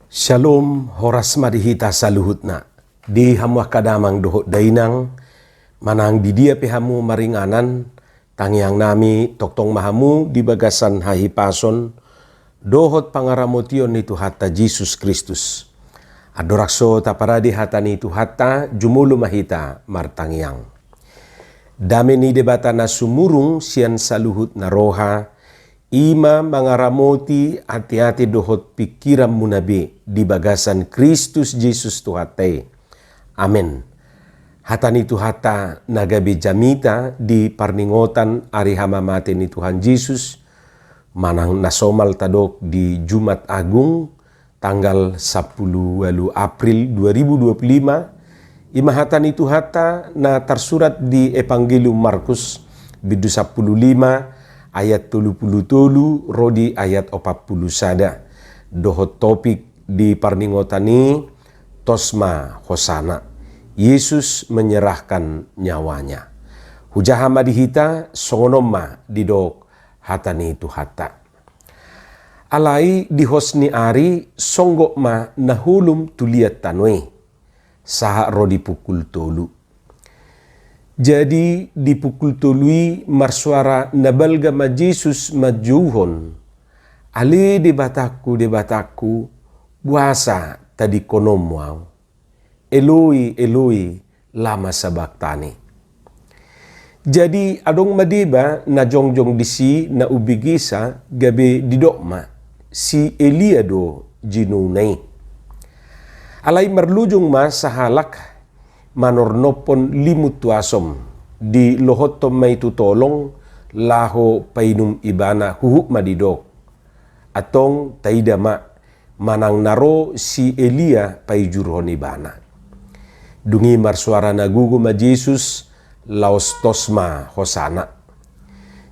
Shalom, horas madihita saluhutna. Di hamuah kadamang dohot dainang, manang di dia pihamu maringanan, tangiang nami toktong mahamu di bagasan hahipason, dohot pangaramotion itu hatta Jesus Kristus. Adorakso taparadi hatani itu hatta jumulu mahita martangiang. Dame ni debata na sumurung sian saluhut na roha, ima mangaramoti hati-hati dohot pikiran munabi di bagasan Kristus Jesus Tuhatai. Amin. Hatani Tuhata nagabi jamita di parningotan ari hamamate ni Tuhan Yesus manang nasomal tadok di Jumat Agung tanggal 10 April 2025. Imahatani Tuhata na tersurat di Evangelium Markus bidu 15 ayat 30 rodi ayat 40 sada. Dohot topik di parningotani tosma hosana. Yesus menyerahkan nyawanya. Hujahama dihita songonoma didok hatani itu hata. Alai di hosni ari songgok ma nahulum tuliat tanwe. Saha rodi pukul tolu. Jadi di pukul tului marsuara nabalga ma Jesus majuhon. Ali di bataku buasa tadi konom wow. Eloi Eloi lama sabaktani. Jadi adong madiba na jongjong disi na ubigisa gabe didokma si Eliado jinunay. Alay marlujong ma sa halak manornopon limut tuasom di lohotom may tutolong laho painum ibana huhuk madidok atong taidama manang naro si Elia paijurhon ibana dungi marsuara nagugo ma Jesus laos tosma hosana.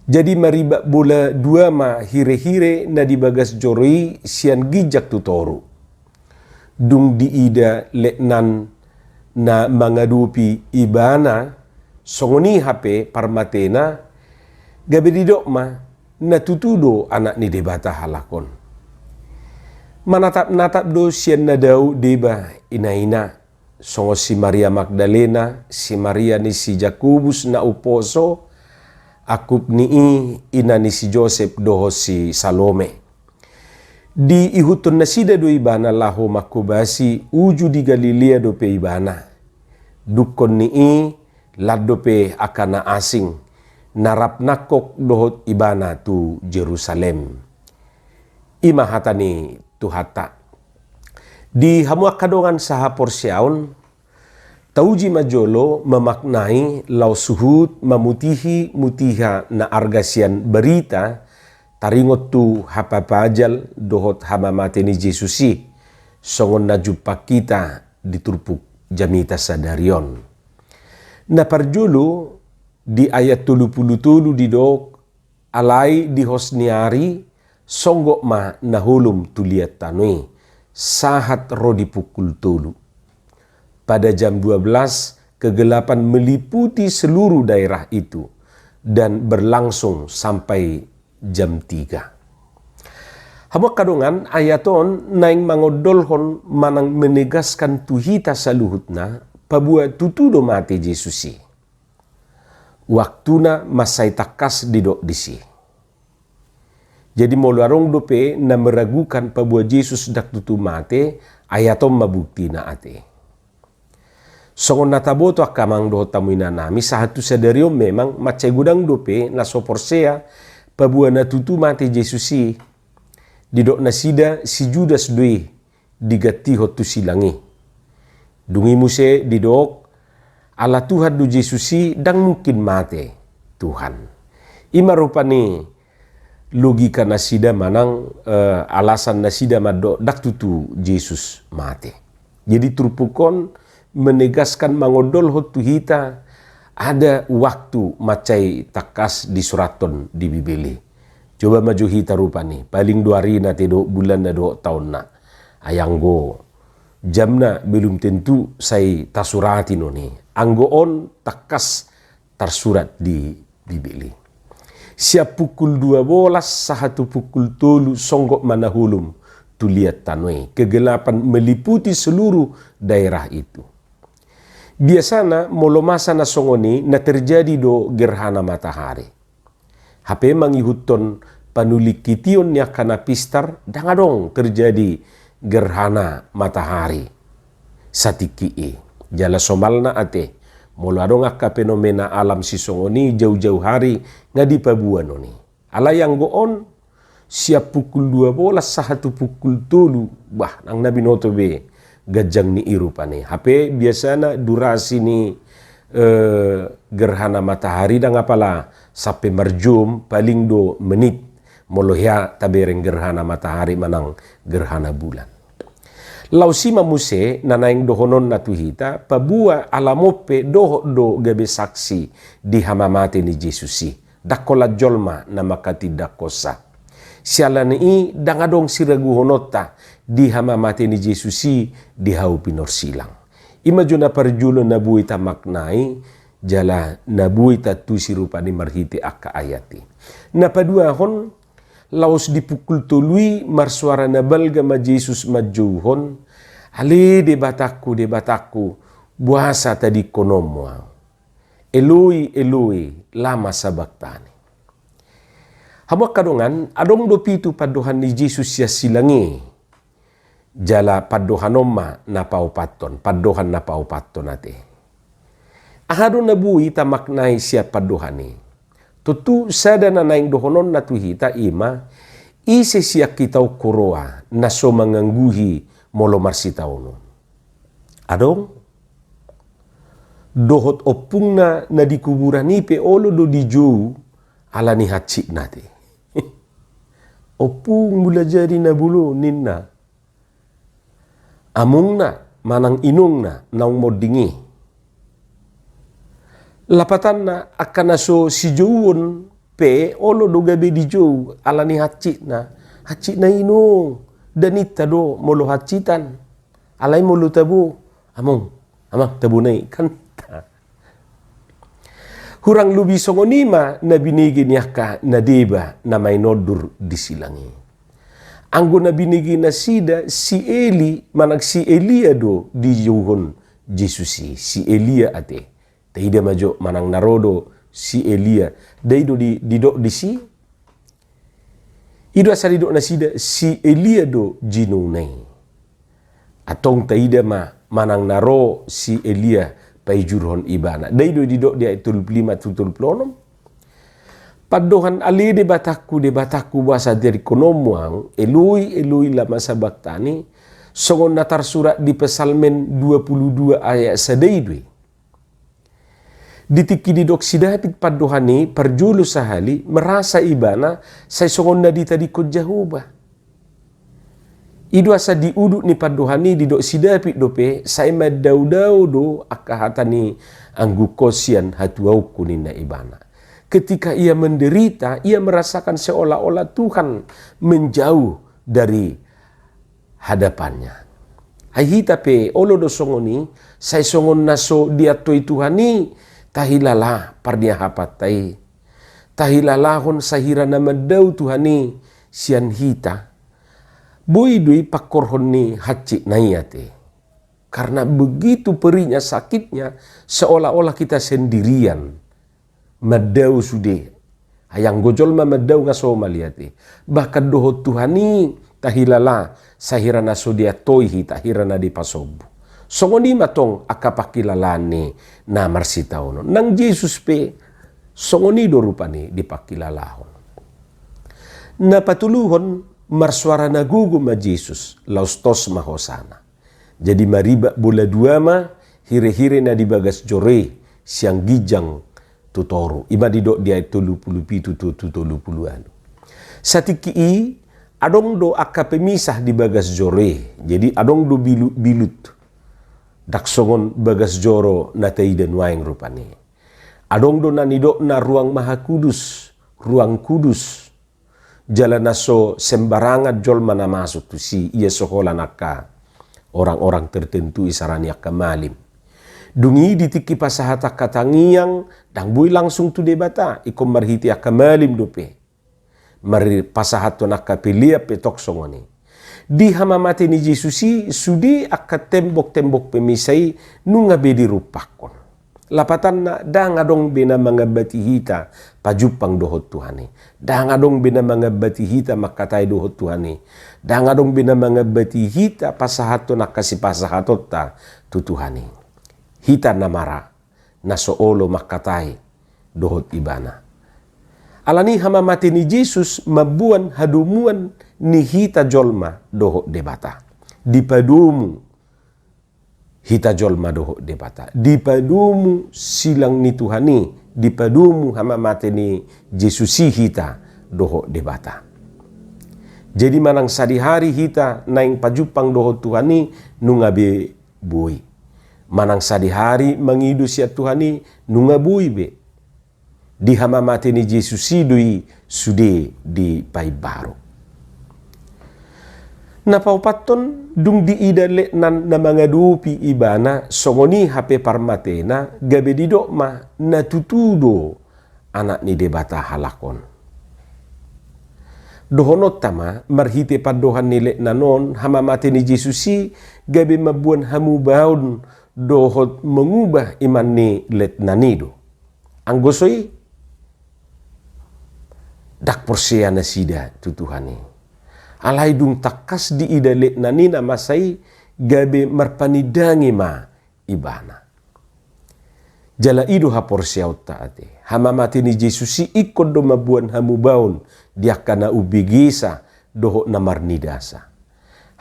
Jadi mariba bola dua ma hire-hire na dibagas joroi sian gijak tutoru dung diida leknan na mangadupi ibana songoni hape parmatena gabe didok ma natutudo anak ni debata halakon. Manatap-natap do sian na daw deba ina-ina songo si Maria Magdalena, si Maria ni si Jakobus na uposo, akup ni ina ni si Joseph doho si Salome. Di ihuton na sida do ibana laho makubasi uju di Galilea do pe ibana. Dukon ni lado pe akana asing narap nakok dohot ibana tu Jerusalem. Imahatani tuhata. Di hamuak kadongan saha porsyaon tauji majolo memaknai lau suhut mamutihi mutiha na argasian berita taringot tu hapapajal dohot hamamate ni Jesusi songon na jumpa kita diturpuk jamita sadarion. Na parjulu di ayat 30 didok alai di hosniari songgok ma nahulum tuliat tanui sahat rodi pukul tolu. Pada jam 12 kegelapan meliputi seluruh daerah itu dan berlangsung sampai jam 3. Hamuak kadongan ayaton naing mangodolhon manang menegaskan tuhita saluhutna pabua tutudo mati Jesusi. Waktuna masai takas didok disi. Jadi molarong dope na meragukan pabua Yesus dak tutu mate ayaton mabukti na ate. Songon nataboto akamang doho tamuina nami sahatu sadariom memang macai gudang dope na soporsea pabua na tutu mate Jesusi. Didok nasida si Judas doi digati hotu silangi. Dungi muse didok ala Tuhan du Jesusi dang mungkin mate Tuhan. Ima rupani logika nasida manang alasan nasida mado dak tutu Yesus mate. Jadi turpukon menegaskan mangodol hotu hita ada waktu macai takas di suraton di Bibeli. Coba maju hita rupani paling 2 hari na tedo bulan na 2 tahun na ayanggo jamna belum tentu say tasurati noni anggoon takas tersurat di Bibeli. Siap pukul 12 sahatu pukul tolu songgok manahulum tu lihat tanoi. Kegelapan meliputi seluruh daerah itu. Biasanya molo masa na songoni na terjadi do gerhana matahari. Hape mangihuton panulik kition nya kana pistar dangadong terjadi gerhana matahari. Satiki jala somalna ate molo adong akka fenomena alam si songoni jauh-jauh hari ngadi pabuan oni. Ala yang goon siap pukul 12 sahatu pukul 3 bah nang nabi noto be gajang ni irupane. Hape biasana durasi ni gerhana matahari dan apalah sampai merjum paling 2 menit molohya tabereng gerhana matahari manang gerhana bulan. Lausima muse nanaing dohonon natuhita pabua alamope doho do gabe saksi di hamamate ni Jesusi dakola jolma na makati dakosa. Sialani i dangadong siragu honota di hamamate ni Jesusi di hau pinor silang. Imajuna parjulo nabuita maknai jala nabuita tu sirupa ni marhiti akka ayati. Napadua hon laos dipukul tului marsuara nabalga ma Jesus majuhon ale de bataku buasa tadi konomo Eloi Eloi lama sabaktani. Hamak kadongan adong do pitu padohan ni Jesus ya silangi jala padohanoma na paupaton padohan na paupaton ate. Ahado nabui ta maknai siya padohani. Tutu sada na naing dohonon na tuhita ima isi siya kitau koroa na so mangangguhi molo marsitauno. Adong dohot opung na dikuburan ipe olo do dijou ala ni hacik nate. Opung mula jadi na bulu ninna. Amung na manang inung na naung modingi. Lapatan na akan aso si jauon pe olo do gabe di jau ala ni hacik na inung danita do molo hacitan alai molo tabu among tabu nai kan. Hurang lubi songonima na binigi niya ka na deba na may nodur disilangi. Anggo na binigi na sida si Eli manag si Elia do di yuhon Jesusi. Si Elia ate. Taida majo manang narodo si Elia. Daido di do di si. Ido asa di do na sida si Elia do jinunay. Atong taida manang naro si Elia pai jurhon ibana. Daido didok dia itul 5 plonom. Padohan ali de bataku bahasa dari konomuang Eloi lama sabaktani songon natar surat di Pesalmen 22 ayat sedaidwe. Ditiki didok sidapit padohani perjulu sahali merasa ibana say songon na di tadi ko Jehovah. Idu asa diuduk ni padohani didok sidapit dope say madau-dau do akahatani anggu kosian hatuau kunin na ibana. Ketika ia menderita, ia merasakan seolah-olah Tuhan menjauh dari hadapannya. Hai tapi olo do songoni say songon naso dia toi Tuhani tahilala pardia hapatai. Tahilalahon sahira nama dau Tuhani sian hita. Boidui pakorhon ni hacik nayate. Karena begitu perinya sakitnya seolah-olah kita sendirian. Madau sude. Hayang gojol madau ngaso maliati. Bahkan doho Tuhani tahilala sahira naso dia toihi tahirana di pasobu. Songoni matong akapakilalani na marsitauno. Nang Jesus pe songoni do rupani dipakilalahon. Na patuluhon marsuara nagugu ma Jesus laustos mahosana. Jadi mariba bola dua ma hire-hire na dibagas jore siang gijang tutoru. Iba didok dia pitu anu. Satiki i adong do akka pemisah di bagas jore. Jadi adong do bilut. Daksongon bagas joro na taidan waeng rupane. Adong do nanidok na ruang maha kudus. Ruang kudus. Jalan naso sembarangan jol mana masuk tu si ia sekolah naka orang-orang tertentu isarani akka malim. Dungi ditiki pasahata katangiang dang bui langsung tu debata ikom marhiti akka malim dope. Mari pasahato naka pelia petok songoni. Di hamamate ni Jesusi sudi akka tembok-tembok pemisai nunga bedi rupakon. Lapatan na dangadong bina mga batihita pajupang dohot Tuhani. Dangadong bina mga batihita makatay dohot Tuhani. Dangadong bina mga batihita pasahato na kasi pasahatot ta tutuhani. Hita namara na soolo makatay dohot ibana. Alani hamamate ni Jesus mabuan hadumuan ni hita jolma dohot debata. Dipadumu hita jolma doho debata. Dipadumu silang ni Tuhani. Dipadumu hamamate ni Jesusi hita doho debata. Jadi manang sadihari hita naing pajupang doho Tuhani nungabe bui. Manang sadihari mangidu siya Tuhani nungabui be. Di hamamate ni Jesusi dui sude di paibaru. Napaupaton dung diidale nan na mga dupi ibana songoni hape parmatena gabe didok ma natutudo anak ni debata halakon. Dohonot tama marhite padohan nile nanon hamamate ni Jesusi gabe mabuan hamu baun dohot mengubah iman ni let nanido. Anggosoi dak porsia nasida tutuhani. Alai dung takas di idale nanina masai gabe marpanidangi ma ibana. Jala idu hapor siaut taate. Hamamate ni Jesusi ikod do mabuan hamu baun diakana ubigisa doho namarnidasa.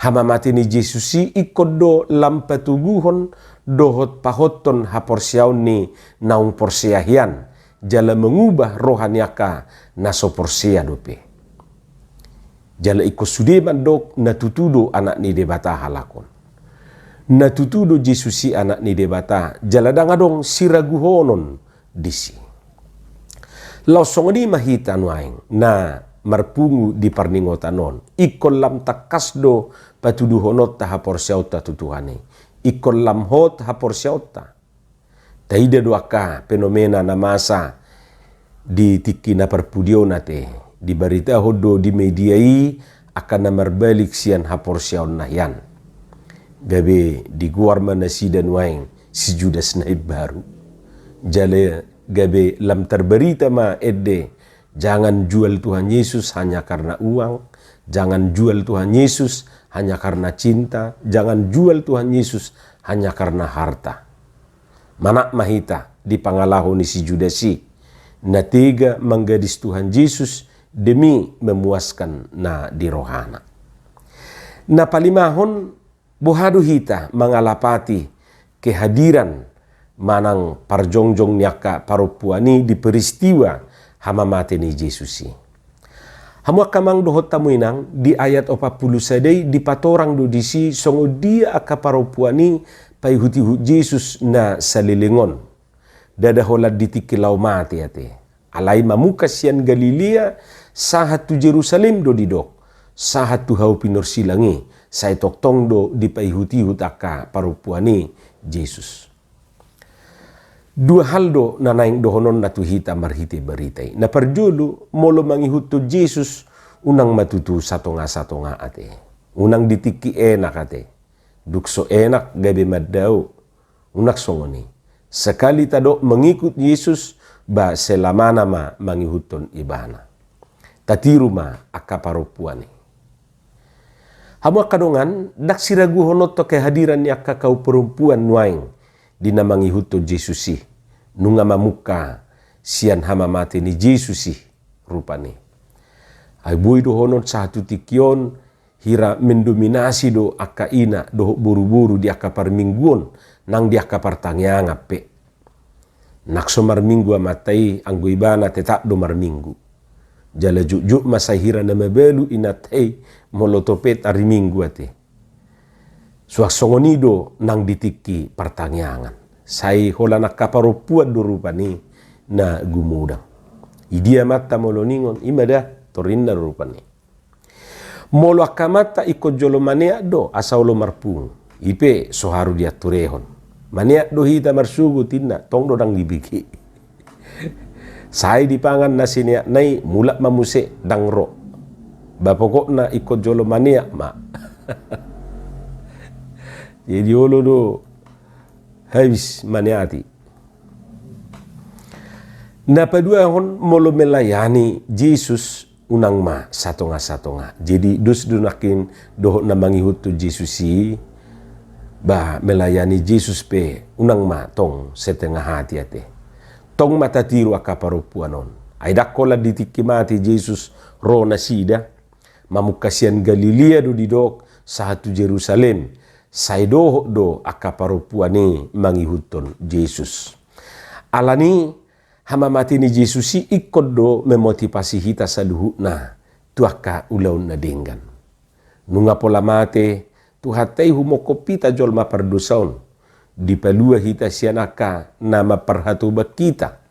Hamamate ni Jesusi ikod do lampatuguhon dohot pahoton hapor siaun ni naung porsiahian. Jala mengubah rohaniaka naso porsia dope. Jala iko sude mandok natutudo anak ni debata halakon. Natutudo Jesusi anak ni debata jala dangadong siraguhonon disi. Lausong ni mahita nuaing na marpungu di parningotanon. Ikon lam takasdo patuduhonot ta hapor siauta tutuhane. Ikon lam hot hapor siauta. Taida doaka fenomena na masa di tiki na perpudio nate. Di berita hodo di mediai akan namarbalik sian hapor siaun nahyan. Gabe di guar mana si dan waing si Judas naib baru. Jale gabe lam terberita ma edde. Jangan jual Tuhan Yesus hanya karena uang. Jangan jual Tuhan Yesus hanya karena cinta. Jangan jual Tuhan Yesus hanya karena harta. Manak mahita di pangalaho ni si Judasi. Natega menggadis Tuhan Yesus demi memuaskan na di rohana. Na palimahon bohadu hita mangalapati kehadiran manang parjongjong nyaka parupuani di peristiwa hamamate ni Jesusi. Hamu kamang dohot tamuinang di ayat 40 sadai di patorang do disi songo dia aka parupuani pai huti Jesus na salilingon. Dadaholat di tikilau mati ate. Alai mamukas sian Galilea sahat tu Jerusalem do didok. Sahat tu hau pinor silangi. Sai toktong do di paihuti hutaka parupuani Jesus. Dua hal do na naing dohonon na tuhita marhite beritai. Na perjulu molo mangihut tu Jesus unang matutu satonga ate. Unang ditiki enak ate. Dukso enak gabe maddao. Unak songoni. Sekali tado mengikut Yesus ba selamana ma mangihuton ibana. Tatiru ma akaparupuani. Hamu kadongan dak siragu honot to kehadiran ni akka kau perempuan nuaing di namangi huto Jesusi nunga mamuka sian hamamate ni Jesusi rupani. Ai bui do honot satu tikion hira mendominasi do akka ina do buru-buru di akka parmingguon nang di akka partangyang ape. Nakso marminggu amatai anggo ibana tetap do marminggu. Jala juk masahira na mabelu inatay molotopet ari minggu ate. Suaksongonido nang ditiki pertanyaan. Sai hola nakaparupuan durupani na gumudang. Idia mata moloningon imada torinda rupani. Molo akamata ikut jolo manea do asaulo marpung. Ipe soharu dia turehon. Manea do hita marsugu tinna tong do dang dibiki. Sai dipangan nasi niak nai mulak mamuse dangro. Bapokok na ikut jolo mania ma. Jadi olo do habis maniati. Na padua hon molo melayani Jesus unang ma satonga. Jadi dus dunakin doho na mangihut tu Jesusi ba melayani Jesus pe unang ma tong setengah hati ate. Tong mata tiru akaparupuanon. Aidak kola ditikimati Jesus ro na sida mamukasian Galilea do didok sahatu Jerusalem. Saidoho do akaparupuane mangihuton Jesus. Alani hamamati ni Jesusi ikut do memotivasi hita saluhutna tuaka ulaun na dinggan. Nunga pola mate tuhatay humokopita jol mapardusaon. Di palua hita sianaka nama perhatubat kita.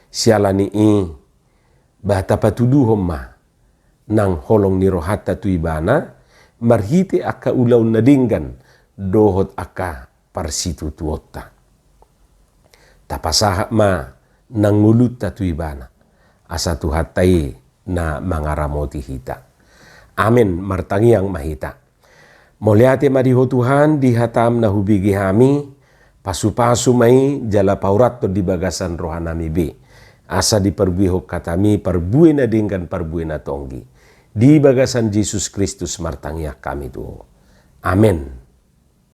Sialani bahata patuduhom ma nang holong ni rohata tuibana marhite aka ulaun na dinggan dohot aka parsitu tuota. Tapasahak ma nang ngulut tatuibana asa tuhatai na mangaramoti hita. Amin martangiang mahita. Moliate mariho Tuhan dihatam na hubigi hami pasu-pasu mai jala paurat to di bagasan rohanami be. Asa diperbuihok katami perbuih na dinggan perbuih na tonggi. Di bagasan Yesus Kristus martangiak kami tu. Amin.